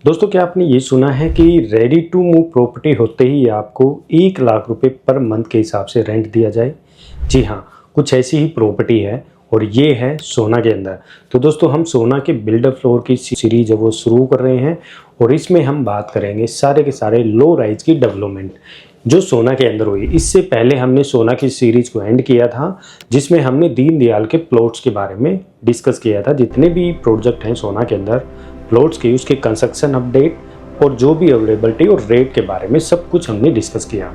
दोस्तों, क्या आपने ये सुना है कि रेडी टू मूव प्रॉपर्टी होते ही आपको 1 लाख रुपए पर मंथ के हिसाब से रेंट दिया जाए? जी हाँ, कुछ ऐसी ही प्रॉपर्टी है और ये है सोना के अंदर। तो दोस्तों, हम सोना के बिल्डर फ्लोर की सीरीज है वो शुरू कर रहे हैं और इसमें हम बात करेंगे सारे के सारे लो राइज की डेवलपमेंट जो सोना के अंदर हुई। इससे पहले हमने सोना की सीरीज को एंड किया था जिसमें हमने दीनदयाल के प्लॉट्स के बारे में डिस्कस किया था। जितने भी प्रोजेक्ट हैं सोना के अंदर प्लॉट्स की, उसके कंस्ट्रक्शन अपडेट और जो भी अवेलेबिलिटी और रेट के बारे में सब कुछ हमने डिस्कस किया।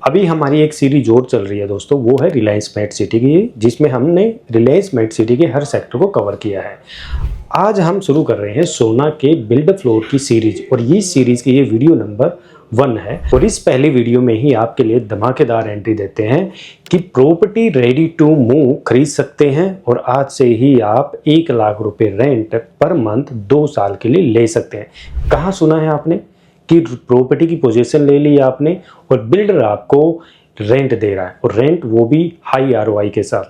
अभी हमारी एक सीरीज और चल रही है दोस्तों, वो है रिलायंस स्मार्ट सिटी की, जिसमें हमने रिलायंस स्मार्ट सिटी के हर सेक्टर को कवर किया है। आज हम शुरू कर रहे हैं सोना के बिल्ड फ्लोर की सीरीज और ये सीरीज की ये वीडियो नंबर 1 है। और इस पहले वीडियो में ही आपके लिए धमाकेदार एंट्री देते हैं कि प्रॉपर्टी रेडी टू मूव खरीद सकते हैं और आज से ही आप 1 लाख रुपए रेंट पर मंथ 2 साल के लिए ले सकते हैं। कहाँ सुना है आपने कि प्रॉपर्टी की पोजीशन ले ली आपने और बिल्डर आपको रेंट दे रहा है, और रेंट वो भी हाई आरओआई के साथ।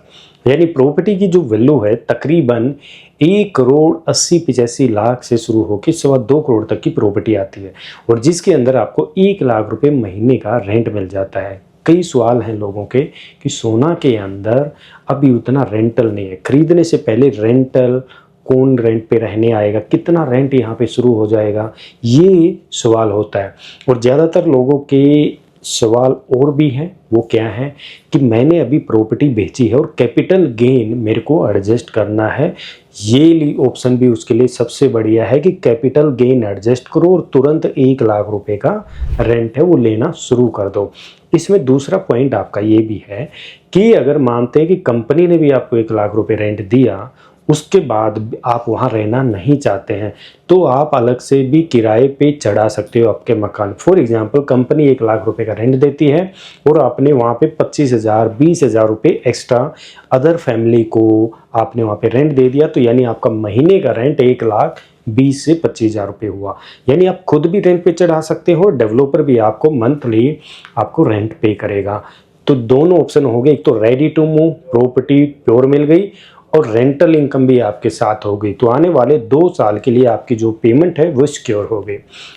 यानी प्रॉपर्टी की जो वैल्यू है तकरीबन 1,80,85 से शुरू होकर 2.25 करोड़ तक की प्रॉपर्टी आती है और जिसके अंदर आपको 1 लाख रुपए महीने का रेंट मिल जाता है। कई सवाल हैं लोगों के कि सोना के अंदर अभी उतना रेंटल नहीं है, खरीदने से पहले रेंटल कौन रेंट पे रहने आएगा, कितना रेंट यहाँ पे शुरू हो जाएगा, ये सवाल होता है। और ज़्यादातर लोगों के सवाल और भी हैं, वो क्या है कि मैंने अभी प्रॉपर्टी बेची है और कैपिटल गेन मेरे को एडजस्ट करना है। ये ऑप्शन भी उसके लिए सबसे बढ़िया है कि कैपिटल गेन एडजस्ट करो और तुरंत 1 लाख रुपए का रेंट है वो लेना शुरू कर दो। इसमें दूसरा पॉइंट आपका ये भी है कि अगर मानते हैं कि कंपनी ने भी आपको 1 लाख रुपए रेंट दिया, उसके बाद आप वहाँ रहना नहीं चाहते हैं तो आप अलग से भी किराए पे चढ़ा सकते हो आपके मकान। फॉर एग्जांपल, कंपनी 1 लाख रुपए का रेंट देती है और आपने वहाँ पे 25,000 20,000 रुपये एक्स्ट्रा अदर फैमिली को आपने वहाँ पे रेंट दे दिया, तो यानी आपका महीने का रेंट 1,20,000 से 25,000 रुपये हुआ। यानी आप खुद भी रेंट पे चढ़ा सकते हो, डेवलपर भी आपको मंथली आपको रेंट पे करेगा। तो दोनों ऑप्शन हो गए, एक तो ready to move property pure मिल गई और रेंटल इनकम भी आपके साथ हो गई। तो आने वाले 2 साल के लिए आपकी जो पेमेंट है वो सिक्योर हो गई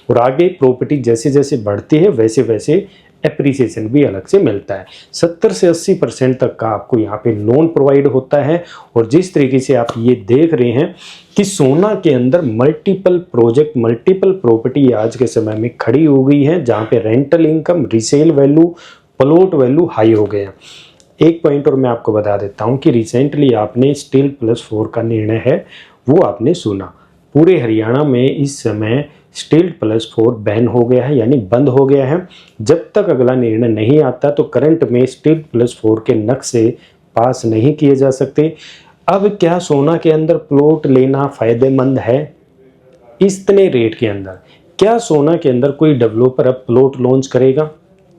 और आगे प्रॉपर्टी जैसे जैसे बढ़ती है वैसे वैसे एप्रिसिएशन भी अलग से मिलता है। 70 से 80% तक का आपको यहाँ पे लोन प्रोवाइड होता है। और जिस तरीके से आप ये देख रहे हैं कि सोना के अंदर मल्टीपल प्रोजेक्ट मल्टीपल प्रॉपर्टी आज के समय में खड़ी हो गई है, जहाँ पे rental income, resale value, plot value high हो गए हैं। एक पॉइंट और मैं आपको बता देता हूं कि रिसेंटली आपने स्टील प्लस 4 का निर्णय है वो आपने सुना। पूरे हरियाणा में इस समय स्टील प्लस 4 बैन हो गया है, यानी बंद हो गया है। जब तक अगला निर्णय नहीं आता तो करंट में स्टील प्लस 4 के नक्शे पास नहीं किए जा सकते। अब क्या सोना के अंदर प्लॉट लेना फायदेमंद है? इतने रेट के अंदर क्या सोना के अंदर कोई डेवलपर अब प्लॉट लॉन्च करेगा?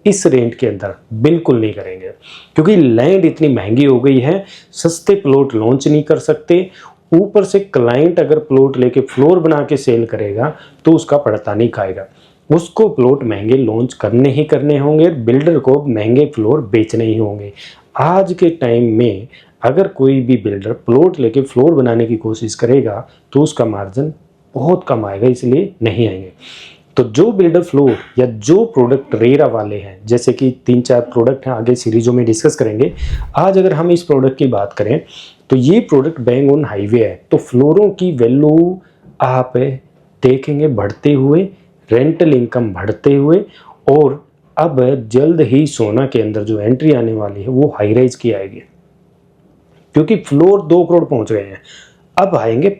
इस रेंट के अंदर बिल्कुल नहीं करेंगे, क्योंकि लैंड इतनी महंगी हो गई है, सस्ते प्लॉट लॉन्च नहीं कर सकते। ऊपर से क्लाइंट अगर प्लॉट लेके फ्लोर बना के सेल करेगा तो उसका पड़ता नहीं खाएगा, उसको प्लॉट महंगे लॉन्च करने ही करने होंगे, बिल्डर को महंगे फ्लोर बेचने ही होंगे। आज के टाइम में अगर कोई भी बिल्डर प्लॉट लेके फ्लोर बनाने की कोशिश करेगा तो उसका मार्जिन बहुत कम आएगा, इसलिए नहीं आएंगे। तो जो बिल्डर फ्लोर या जो प्रोडक्ट रेरा वाले हैं, जैसे कि 3-4 प्रोडक्ट हैं, आगे सीरीजों में डिस्कस करेंगे। आज अगर हम इस प्रोडक्ट की बात करें तो ये प्रोडक्ट बैंग ऑन हाईवे है, तो फ्लोरों की वैल्यू आप देखेंगे बढ़ते हुए, रेंटल इनकम बढ़ते हुए, और अब जल्द ही सोना के अंदर जो एंट्री आने वाली है वो हाई राइज की आएगी, क्योंकि फ्लोर 2 करोड़ पहुंच गए हैं। अब आएंगे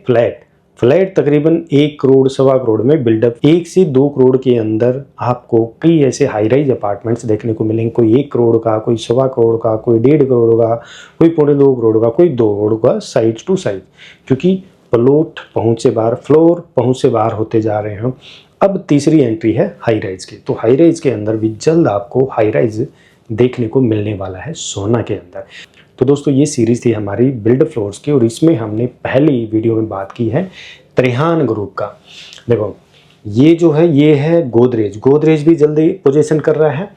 फ्लैट तकरीबन 1 करोड़ 1.25 करोड़ में बिल्डअप। 1 से 2 करोड़ के अंदर आपको कई ऐसे हाई राइज अपार्टमेंट्स देखने को मिलेंगे। कोई 1 करोड़ का, कोई 1.25 करोड़ का, कोई 1.5 करोड़ का, कोई 2.25 करोड़ का, कोई 2 करोड़ का, साइड टू साइड, क्योंकि प्लॉट पहुंच से बाहर, फ्लोर पहुंच से बाहर होते जा रहे हैं। अब तीसरी एंट्री है हाई राइज की, तो हाई राइज के अंदर भी जल्द आपको हाई राइज देखने को मिलने वाला है सोना के अंदर। तो दोस्तों, ये सीरीज थी हमारी बिल्ड फ्लोर्स की और इसमें हमने पहली वीडियो में बात की है त्रिहान ग्रुप का। देखो, ये जो है ये है गोदरेज भी जल्दी पोजीशन कर रहा है।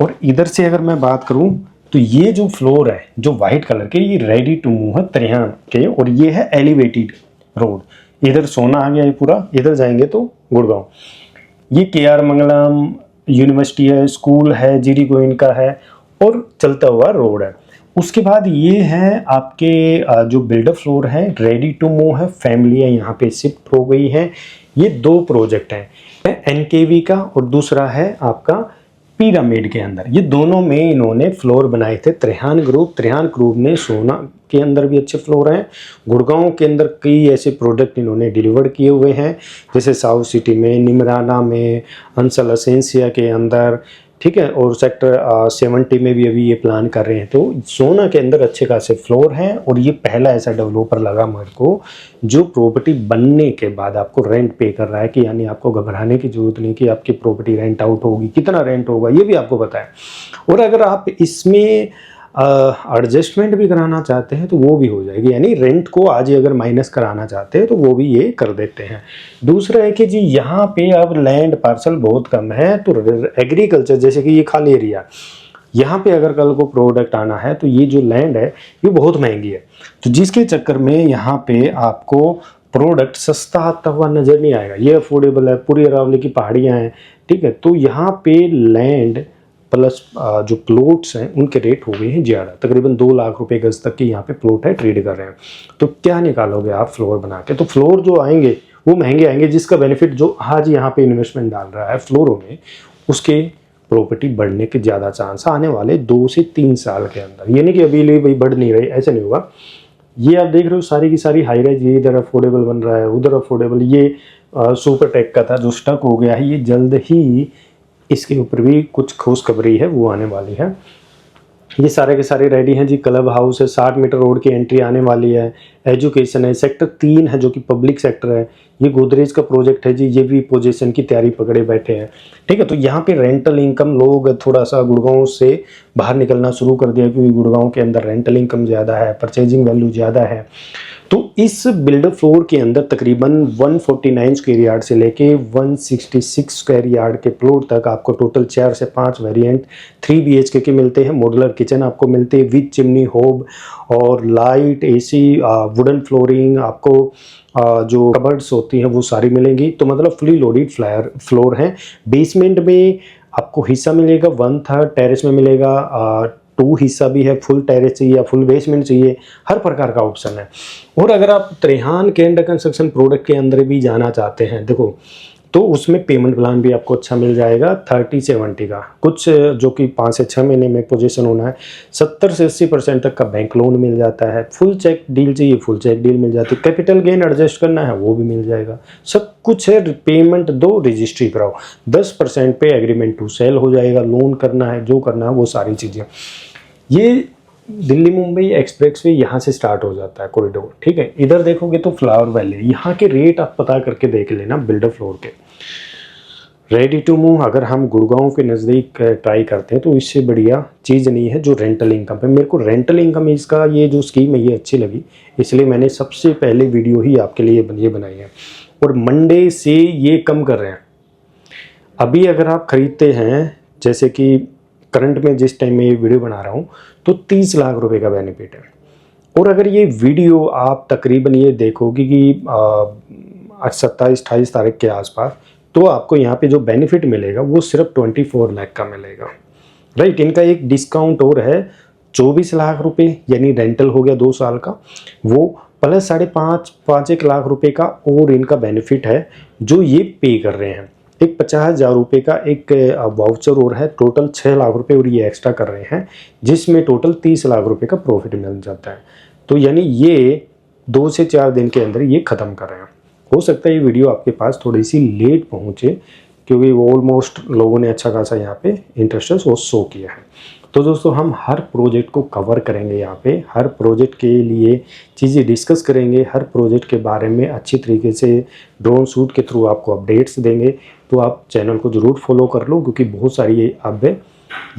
और इधर से अगर मैं बात करूं तो ये जो फ्लोर है जो वाइट कलर के, ये रेडी टू मूव है त्रिहान के, और ये है एलिवेटेड रोड। इधर सोना आ गया है पूरा, इधर जाएंगे तो गुड़गांव। ये KR मंगलम यूनिवर्सिटी है, स्कूल है, जीडी गोइंका है और चलता हुआ रोड है। उसके बाद ये है आपके जो बिल्डर फ्लोर है, रेडी टू मूव है, फैमिली है यहाँ पे शिफ्ट हो गई है। ये 2 प्रोजेक्ट हैं, NKV का और दूसरा है आपका पिरामिड के अंदर। ये दोनों में इन्होंने फ्लोर बनाए थे। त्रेहान ग्रुप ने सोना के अंदर भी अच्छे फ्लोर हैं। गुड़गांव के अंदर कई ऐसे प्रोडक्ट इन्होंने डिलीवर्ड किए हुए हैं, जैसे साउथ सिटी में, निमराना में, अंसल असेंसिया के अंदर, ठीक है, और सेक्टर 70 में भी अभी ये प्लान कर रहे हैं। तो सोना के अंदर अच्छे खासे फ्लोर हैं और ये पहला ऐसा डेवलपर लगा मेरे को जो प्रॉपर्टी बनने के बाद आपको रेंट पे कर रहा है, कि यानी आपको घबराने की जरूरत नहीं कि आपकी प्रॉपर्टी रेंट आउट होगी, कितना रेंट होगा ये भी आपको पता है। और अगर आप इसमें एडजस्टमेंट भी कराना चाहते हैं तो वो भी हो जाएगी, यानी रेंट को आज ही अगर माइनस कराना चाहते हैं तो वो भी ये कर देते हैं। दूसरा है कि जी यहाँ पे अब लैंड पार्सल बहुत कम है, तो एग्रीकल्चर जैसे कि ये खाली एरिया, यहाँ पे अगर कल को प्रोडक्ट आना है तो ये जो लैंड है ये बहुत महंगी है, तो जिसके चक्कर में यहाँ पे आपको प्रोडक्ट सस्ता आता हुआ नजर नहीं आएगा। ये अफोर्डेबल है, पूरी अरावली की पहाड़ियाँ हैं, ठीक है, तो यहाँ पे लैंड प्लस जो प्लॉट्स हैं उनके रेट हो गए हैं ज़्यादा, तकरीबन 2 लाख रुपए गज तक के यहाँ पे प्लॉट है, ट्रेड कर रहे हैं। तो क्या निकालोगे आप फ्लोर बना के? तो फ्लोर जो आएंगे वो महंगे आएंगे, जिसका बेनिफिट जो आज यहाँ पे इन्वेस्टमेंट डाल रहा है फ्लोरों में, उसके प्रॉपर्टी बढ़ने के ज़्यादा चांस आने वाले 2 से 3 साल के अंदर। ये नहीं कि अभी भाई बढ़ नहीं रही, ऐसा नहीं होगा। ये आप देख रहे हो सारी की सारी हाई राइज, ये इधर अफोर्डेबल बन रहा है, उधर अफोर्डेबल, ये सुपर टेक का था जो स्टक हो गया है, ये जल्द ही इसके ऊपर भी कुछ खुशखबरी है वो आने वाली है। ये सारे के सारे रेडी हैं जी। क्लब हाउस है, 60 मीटर रोड की एंट्री आने वाली है, एजुकेशन है, सेक्टर 3 है जो कि पब्लिक सेक्टर है, ये गोदरेज का प्रोजेक्ट है जी, ये भी पोजीशन की तैयारी पकड़े बैठे हैं, ठीक है। तो यहाँ पे रेंटल इनकम, लोग थोड़ा सा गुड़गांव से बाहर निकलना शुरू कर दिया क्योंकि गुड़गांव के अंदर रेंटल इनकम ज़्यादा है, परचेजिंग वैल्यू ज़्यादा है। तो इस बिल्डर फ्लोर के अंदर तकरीबन 149 स्क्वायर यार्ड से लेके 166 स्क्वायर यार्ड के प्लॉट तक आपको टोटल 4 से 5 वेरिएंट 3 BHK के मिलते हैं। मॉड्यूलर किचन आपको मिलते हैं विद चिमनी होब और लाइट, AC, वुडन फ्लोरिंग, आपको जो कबर्ड्स होती हैं वो सारी मिलेंगी। तो मतलब फुली लोडेड फ्लोर है। बेसमेंट में आपको हिस्सा मिलेगा 1/3, टेरेस में मिलेगा 2 हिस्सा भी है, फुल टेरेस चाहिए या फुल बेसमेंट चाहिए, हर प्रकार का ऑप्शन है। और अगर आप त्रेहान के अंडर कंस्ट्रक्शन प्रोडक्ट के अंदर भी जाना चाहते हैं, देखो, तो उसमें पेमेंट प्लान भी आपको अच्छा मिल जाएगा 30-70 का, कुछ जो कि 5 से 6 महीने में पोजीशन होना है। 70 से 80% तक का बैंक लोन मिल जाता है। फुल चेक डील चाहिए, फुल चेक डील मिल जाती है। कैपिटल गेन एडजस्ट करना है वो भी मिल जाएगा, सब कुछ है। पेमेंट दो, रजिस्ट्री कराओ, 10% पे एग्रीमेंट टू सेल हो जाएगा। लोन करना है, जो करना है वो सारी चीज़ें। ये दिल्ली मुंबई एक्सप्रेस वे यहाँ से स्टार्ट हो जाता है कॉरिडोर, ठीक है। इधर देखोगे तो फ्लावर वैली, यहाँ के रेट आप पता करके देख लेना बिल्डर फ्लोर के। रेडी टू मूव अगर हम गुड़गांव के नज़दीक ट्राई करते हैं तो इससे बढ़िया चीज़ नहीं है जो रेंटल इनकम है। मेरे को रेंटल इनकम इसका ये जो स्कीम है ये अच्छी लगी, इसलिए मैंने सबसे पहले वीडियो ही आपके लिए ये बनाई है। और मंडे से ये कम कर रहे हैं। अभी अगर आप खरीदते हैं, जैसे कि करंट में जिस टाइम में ये वीडियो बना रहा हूँ, तो 30 लाख रुपए का बेनिफिट है। और अगर ये वीडियो आप तकरीबन ये देखोगे कि 27-28 तारीख के आसपास, तो आपको यहाँ पे जो बेनिफिट मिलेगा वो सिर्फ 24 लाख का मिलेगा, राइट। इनका एक डिस्काउंट और है 24 लाख रुपए, यानी रेंटल हो गया 2 साल का, वो प्लस 5.5 लाख रुपए का और इनका बेनिफिट है जो ये पे कर रहे हैं। एक 50,000 रुपये का एक वाउचर और है, टोटल 6 लाख रुपए और ये एक्स्ट्रा कर रहे हैं, जिसमें टोटल 30 लाख रुपए का प्रॉफिट मिल जाता है। तो यानी ये 2 से 4 दिन के अंदर ये ख़त्म कर रहे हैं। हो सकता है ये वीडियो आपके पास थोड़ी सी लेट पहुँचे, क्योंकि वो ऑलमोस्ट लोगों ने अच्छा खासा यहाँ पे इंटरेस्ट वो शो किया है। तो दोस्तों हम हर प्रोजेक्ट को कवर करेंगे, यहाँ पे हर प्रोजेक्ट के लिए चीज़ें डिस्कस करेंगे, हर प्रोजेक्ट के बारे में अच्छी तरीके से ड्रोन शूट के थ्रू आपको अपडेट्स देंगे। तो आप चैनल को ज़रूर फॉलो कर लो, क्योंकि बहुत सारी अब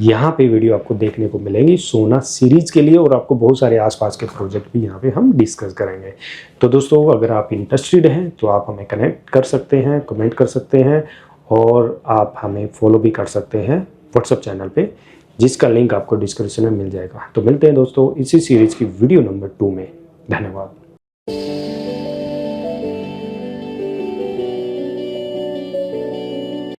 यहाँ पे वीडियो आपको देखने को मिलेंगी सोना सीरीज़ के लिए, और आपको बहुत सारे आसपास के प्रोजेक्ट भी यहाँ पे हम डिस्कस करेंगे। तो दोस्तों अगर आप इंटरेस्टेड हैं तो आप हमें कनेक्ट कर सकते हैं, कमेंट कर सकते हैं, और आप हमें फॉलो भी कर सकते हैं व्हाट्सएप चैनल पे, जिसका लिंक आपको डिस्क्रिप्शन में मिल जाएगा। तो मिलते हैं दोस्तों इसी सीरीज़ की वीडियो नंबर 2 में। धन्यवाद।